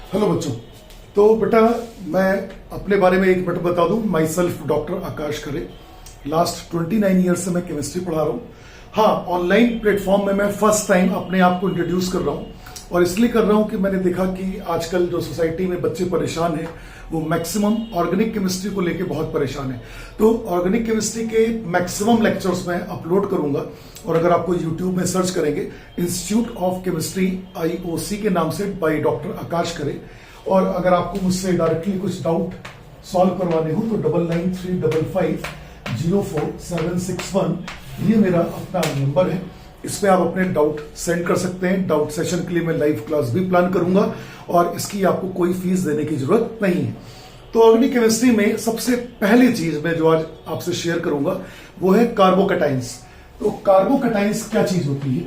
Hello बच्चों। तो बेटा मैं अपने बारे में एक मिनट बता दूं। My self doctor Akash Khare. Last 29 year से मैं केमिस्ट्री पढ़ा रहा हूं। हाँ, ऑनलाइन प्लेटफॉर्म में मैं फर्स्ट टाइम अपने आप को इंट्रोड्यूस कर रहा हूं और इसलिए कर रहा हूं कि मैंने देखा कि आजकल जो सोसाइटी में बच्चे परेशान हैं वो मैक्सिमम ऑर्गेनिक केमिस्ट्री को लेके बहुत परेशान है। तो ऑर्गेनिक केमिस्ट्री के मैक्सिमम लेक्चर्स मैं अपलोड करूंगा और अगर आपको यूट्यूब में सर्च करेंगे इंस्टीट्यूट ऑफ केमिस्ट्री IOC के नाम से बाय डॉक्टर आकाश खरे, और अगर आपको मुझसे डायरेक्टली कुछ डाउट सॉल्व करवाने हो तो 9935504761 ये मेरा अपना नंबर है। इस पे आप अपने डाउट सेंड कर सकते हैं। डाउट सेशन के लिए मैं लाइव क्लास भी प्लान करूंगा और इसकी आपको कोई फीस देने की जरूरत नहीं है। तो ऑर्गेनिक केमिस्ट्री में सबसे पहली चीज मैं जो आज आपसे शेयर करूंगा वो है कार्बोकटाइंस। तो कार्बोकटाइंस क्या चीज होती है?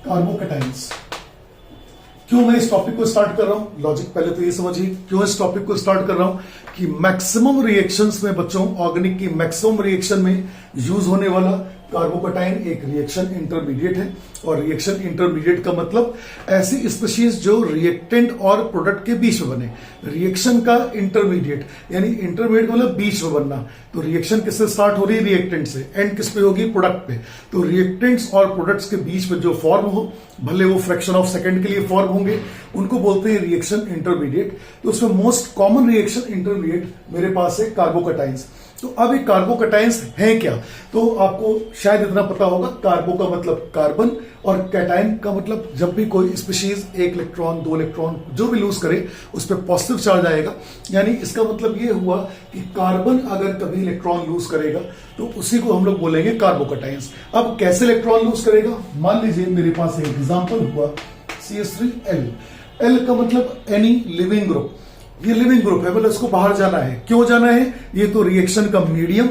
कार्बोकटाइंस क्यों मैं इस टॉपिक को स्टार्ट कर रहा हूं, लॉजिक पहले तो ये समझिए क्यों इस टॉपिक को स्टार्ट कर रहा हूं कि मैक्सिमम रिएक्शंस में बच्चों, ऑर्गेनिक की मैक्सिमम रिएक्शन में यूज होने वाला कार्बोकटाइन एक रिएक्शन इंटरमीडिएट है। और रिएक्शन इंटरमीडिएट का मतलब ऐसी स्पीशीज जो रिएक्टेंट और प्रोडक्ट के बीच में बने। रिएक्शन का इंटरमीडिएट यानी इंटरमीडिएट मतलब बीच में बनना। तो रिएक्शन किससे स्टार्ट हो रही है? रिएक्टेंट से। एंड किस पे होगी? प्रोडक्ट पे। तो रिएक्टेंट्स और प्रोडक्ट्स के बीच में जो फॉर्म हो, भले वो फ्रैक्शन ऑफ सेकंड के लिए फॉर्म होंगे, उनको बोलते हैं रिएक्शन इंटरमीडिएट। तो उसमें मोस्ट कॉमन रिएक्शन इंटरमीडिएट मेरे पास है कार्बोकटाइंस। तो अब ये कार्बोकटाइंस है क्या? तो आपको शायद इतना पता होगा, कार्बो का मतलब कार्बन और कैटाइन का मतलब जब भी कोई स्पीशीज 1 इलेक्ट्रॉन 2 इलेक्ट्रॉन जो भी लूज करे उस पर पॉजिटिव चार्ज आएगा। यानी इसका मतलब ये हुआ कि कार्बन अगर कभी इलेक्ट्रॉन लूज करेगा तो उसी को हम लोग बोलेंगे कार्बोकटाइंस। अब कैसे इलेक्ट्रॉन लूज करेगा? मान लीजिए मेरे पास एक एग्जाम्पल हुआ CH3L। L का मतलब एनी लिविंग ग्रुप। ये लिविंग ग्रुप है, मतलब इसको बाहर जाना है। क्यों जाना है? ये तो रिएक्शन का मीडियम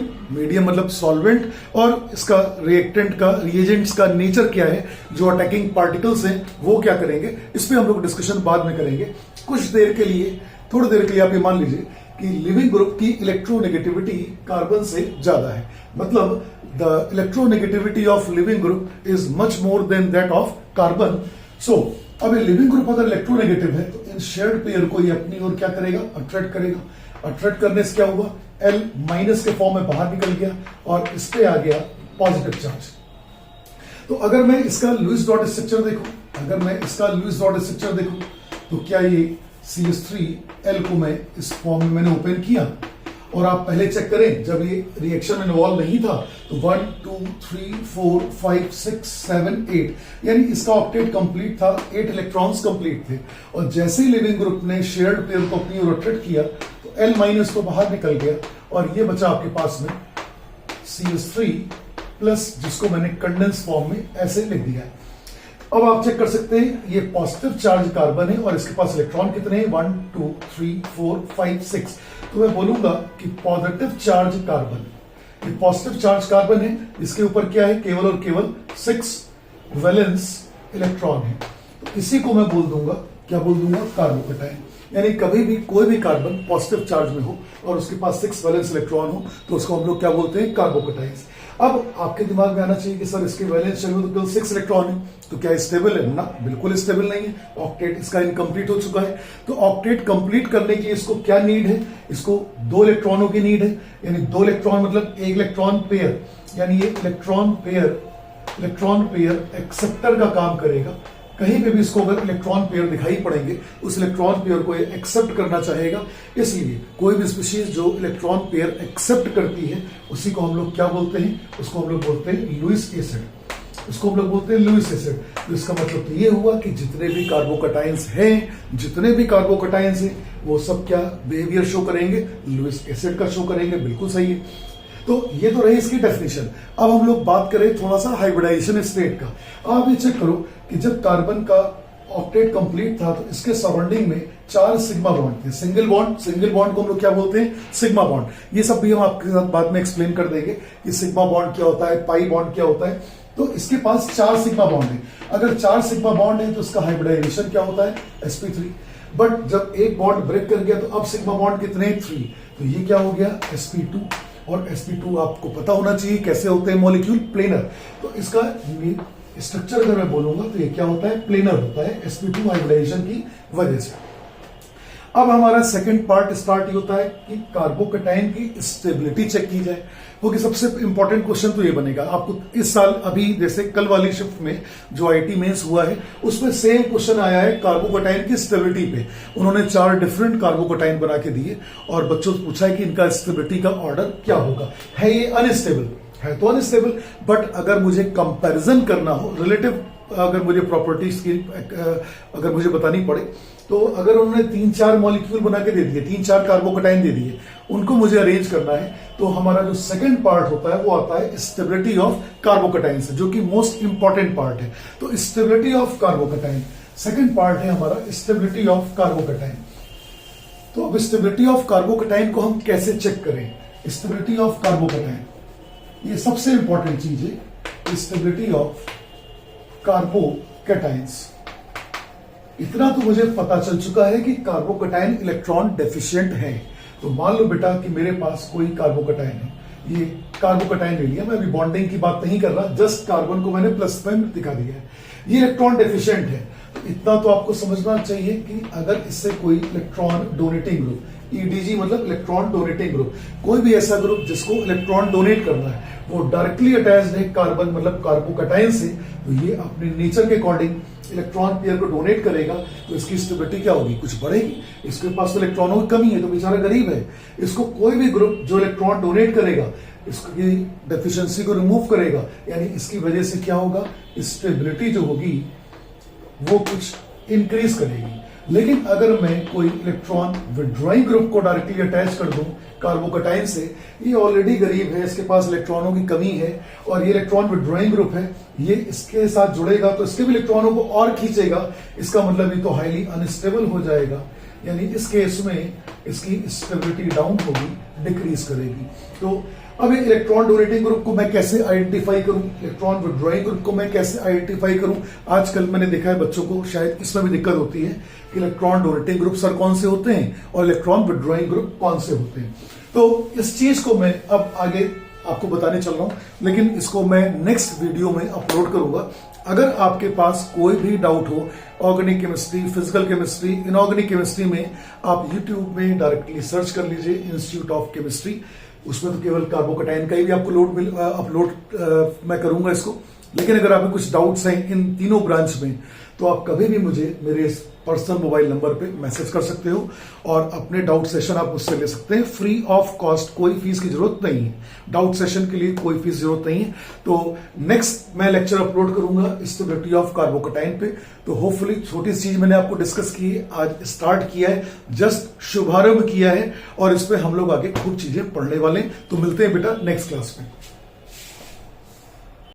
मतलब सॉल्वेंट, और इसका रिएक्टेंट का रिएजेंट्स का नेचर क्या है, जो अटैकिंग पार्टिकल्स हैं वो क्या करेंगे, इस पे हम लोग डिस्कशन बाद में करेंगे। कुछ देर के लिए, थोड़ी देर के लिए आप ये मान लीजिए कि लिविंग ग्रुप की इलेक्ट्रोनेगेटिविटी कार्बन से ज्यादा है। मतलब the electronegativity of leaving group is much more than that of carbon. So अब ये लिविंग ग्रुप अगर इलेक्ट्रोनेगेटिव है तो इन शेयर्ड पेयर को ये अपनी ओर क्या करेगा? अट्रैक्ट करेगा। अट्रैक्ट करने से क्या हुआ? L माइनस के फॉर्म में बाहर निकल गया और इस पे आ गया पॉजिटिव चार्ज। तो अगर मैं इसका लुईस डॉट स्ट्रक्चर देखूं, तो क्या ये CH3L को मैं इस फॉर्म में मैंने ओपन किया, और आप पहले चेक करें जब ये रिएक्शन में इन्वॉल्व नहीं था तो 1 2 3 4 5 6 7 8 यानी इसका ऑक्टेट कंप्लीट था, 8 इलेक्ट्रॉन्स कंप्लीट थे। और जैसे ही लिविंग ग्रुप ने शेयर्ड पेयर को अपनी ओर अट्रैक्ट किया तो L माइनस तो बाहर निकल गया और ये बचा आपके पास में CH3 प्लस, जिसको मैंने कंडेंस फॉर्म में ऐसे लिख दिया है। अब आप चेक कर सकते हैं ये पॉजिटिव चार्ज कार्बन है और इसके पास इलेक्ट्रॉन कितने हैं? 1 2 3 4 5 6। तो मैं बोलूंगा कि पॉजिटिव चार्ज कार्बन, ये पॉजिटिव चार्ज कार्बन है, इसके ऊपर क्या है? केवल और केवल 6 वैलेंस इलेक्ट्रॉन है। तो इसी को मैं बोल दूंगा, क्या बोल दूंगा? कार्बोकटाइन। यानी कभी भी कोई भी कार्बन पॉजिटिव चार्ज में हो और उसके पास 6 वैलेंस इलेक्ट्रॉन हो तो उसको हम लोग क्या बोलते हैं? कार्बोकटाइन्स। अब आपके दिमाग में आना चाहिए कि सर इसके वैलेंस चाहिए तो केवल 6 इलेक्ट्रॉन है, तो क्या स्टेबल है? ना, बिल्कुल स्टेबल नहीं है। ऑक्टेट इसका इनकम्प्लीट हो चुका है। तो ऑक्टेट कंप्लीट करने के लिए इसको क्या नीड है? इसको 2 इलेक्ट्रॉनों की नीड है। यानी 2 इलेक्ट्रॉन मतलब 1 इलेक्ट्रॉन पेयर, यानी ये इलेक्ट्रॉन पेयर एक्सेप्टर का काम करेगा। कहीं पे भी इसको अगर इलेक्ट्रॉन पेयर दिखाई पड़ेंगे उस इलेक्ट्रॉन पेयर को ये एक्सेप्ट करना चाहेगा। इसलिए कोई भी स्पीशीज जो इलेक्ट्रॉन पेयर एक्सेप्ट करती है उसी को हम लोग क्या बोलते हैं? उसको हम लोग बोलते हैं लुईस एसिड। तो इसका मतलब तो ये हुआ कि जितने भी कार्बोकटाइंस हैं वो सब क्या बिहेवियर शो करेंगे? लुईस एसिड का शो करेंगे। बिल्कुल सही है। तो ये तो रही इसकी डेफिनेशन। अब हम लोग बात करें थोड़ा सा हाइब्रिडाइजेशन स्टेट का। आप ये चेक करो कि जब कार्बन का ऑक्टेट कंप्लीट था तो इसके सराउंडिंग में 4 सिग्मा बॉन्ड थे। सिंगल बॉन्ड को हम लोग क्या बोलते हैं? Sigma bond. ये सब भी हम आपके साथ बाद में एक्सप्लेन कर देंगे कि सिग्मा बॉन्ड क्या होता है, पाई बॉन्ड क्या होता है। तो इसके पास 4 सिग्मा बॉन्ड है। अगर 4 सिग्मा बॉन्ड है तो इसका हाइब्रिडाइजेशन क्या होता है? sp3। बट जब एक बॉन्ड ब्रेक कर गया तो अब सिग्मा बॉन्ड कितने? 3। तो ये क्या हो गया? sp2। और sp2 आपको पता होना चाहिए कैसे होते हैं मॉलिक्यूल? प्लेनर। तो इसका स्ट्रक्चर अगर मैं बोलूंगा तो ये क्या होता है, प्लेनर होता है sp2 हाइब्रिडाइजेशन की वजह से। अब हमारा सेकंड पार्ट स्टार्ट ही होता है कि कार्बोकैटायन की स्टेबिलिटी चेक की जाए। क्योंकि सबसे इंपॉर्टेंट क्वेश्चन तो ये बनेगा आपको इस साल, अभी जैसे कल वाली शिफ्ट में जो आईटी मेंस हुआ है उसमें सेम क्वेश्चन आया है कार्बोकैटायन की स्टेबिलिटी पे। उन्होंने 4 डिफरेंट कार्बोकैटायन बना के दिए और बच्चों से पूछा है कि इनका स्टेबिलिटी का ऑर्डर क्या होगा। है ये अनस्टेबल, है तो अनस्टेबल, बट अगर मुझे कंपैरिजन करना हो, रिलेटिव अगर मुझे प्रॉपर्टीज की अगर मुझे बतानी पड़े, तो अगर उन्होंने 3-4 मॉलिक्यूल बना के दे दिए, 3-4 कार्बोकैटायन दे दिए, उनको मुझे अरेंज करना है, तो हमारा जो सेकंड पार्ट होता है वो आता है स्टेबिलिटी ऑफ कार्बोकैटायन से, जो कि मोस्ट इंपॉर्टेंट पार्ट है। तो stability of carbocation second part है हमारा, स्टेबिलिटी ऑफ कार्बोकैटायन। तो अब स्टेबिलिटी ऑफ कार्बोकैटायन को हम कैसे चेक करें? स्टेबिलिटी ऑफ कार्बोकैटायन, ये सबसे इंपॉर्टेंट चीज है, स्टेबिलिटी ऑफ कार्बोकैटायंस। इतना तो मुझे पता चल चुका है कि कार्बोकैटायन इलेक्ट्रॉन डेफिशिएंट है। तो मान लो बेटा कि मेरे पास कोई कार्बोकैटायन है, ये कार्बोकैटायन ले लिया, मैं अभी बॉन्डिंग की बात नहीं कर रहा, जस्ट कार्बन को मैंने प्लस में दिखा दिया है, ये इलेक्ट्रॉन डेफिशिएंट है। तो इतना तो आपको समझना चाहिए कि अगर इससे कोई इलेक्ट्रॉन डोनेटिंग ग्रुप, ईडीजी मतलब इलेक्ट्रॉन डोनेटिंग ग्रुप, कोई भी ऐसा ग्रुप जिसको इलेक्ट्रॉन डोनेट करना है वो डायरेक्टली अटैच्ड है कार्बन मतलब कार्बोकैटायन से, तो ये अपने नेचर के अकॉर्डिंग इलेक्ट्रॉन पेयर को डोनेट करेगा, तो इसकी स्टेबिलिटी क्या होगी, कुछ बढ़ेगी। इसके पास तो इलेक्ट्रॉनों की कमी है, तो बेचारा गरीब है, इसको कोई भी ग्रुप जो इलेक्ट्रॉन डोनेट करेगा इसकी डेफिशिएंसी को रिमूव करेगा, यानी इसकी वजह से क्या होगा, स्टेबिलिटी जो होगी वो कुछ इंक्रीज करेगी। लेकिन अगर मैं कोई इलेक्ट्रॉन विड्रॉइंग ग्रुप को डायरेक्टली अटैच कर दूं कार्बोकैटायन से, ये ऑलरेडी गरीब है, इसके पास इलेक्ट्रॉनों की कमी है, और ये इलेक्ट्रॉन विड्रॉइंग ग्रुप है, ये इसके साथ जुड़ेगा तो इसके भी इलेक्ट्रॉनों को और खींचेगा, इसका मतलब ये तो हाईली अनस्टेबल हो जाएगा, यानी इस केस में इसकी स्टेबिलिटी डाउन होगी, डिक्रीज करेगी। तो अब इलेक्ट्रॉन डोनेटिंग ग्रुप को मैं कैसे आइडेंटिफाई करूं, इलेक्ट्रॉन विड्रॉइंग ग्रुप को मैं कैसे आइडेंटिफाई करूं? आजकल मैंने देखा है बच्चों को शायद इसमें भी दिक्कत होती है कि इलेक्ट्रॉन डोनेटिंग ग्रुप सर कौन से होते हैं और इलेक्ट्रॉन विड्रॉइंग ग्रुप कौन से होते हैं। तो इस चीज को मैं अब आगे आपको बताने चल रहा हूं, लेकिन इसको मैं नेक्स्ट वीडियो में अपलोड करूंगा। अगर आपके पास कोई भी डाउट हो organic chemistry, physical chemistry, inorganic chemistry में, आप यूट्यूब में डायरेक्टली सर्च कर लीजिए इंस्टीट्यूट ऑफ केमिस्ट्री, उसमें तो केवल कार्बोकैटायन का ही भी आपको अपलोड मैं करूंगा इसको। लेकिन अगर आपको कुछ डाउट्स हैं इन तीनों ब्रांच में, तो आप कभी भी मुझे मेरे पर्सनल मोबाइल नंबर पे मैसेज कर सकते हो और अपने डाउट सेशन आप मुझसे ले सकते हैं फ्री ऑफ कॉस्ट, कोई फीस की जरूरत नहीं है, डाउट सेशन के लिए कोई फीस जरूरत नहीं है। तो नेक्स्ट मैं लेक्चर अपलोड करूंगा स्टेबिलिटी ऑफ कार्बोकैटायन पे। तो होपफुली छोटी चीज मैंने आपको डिस्कस की है, आज स्टार्ट किया है, जस्ट शुभारंभ किया है, और इस पे हम लोग आगे खूब चीजें पढ़ने वाले हैं। तो मिलते हैं बेटा नेक्स्ट क्लास में।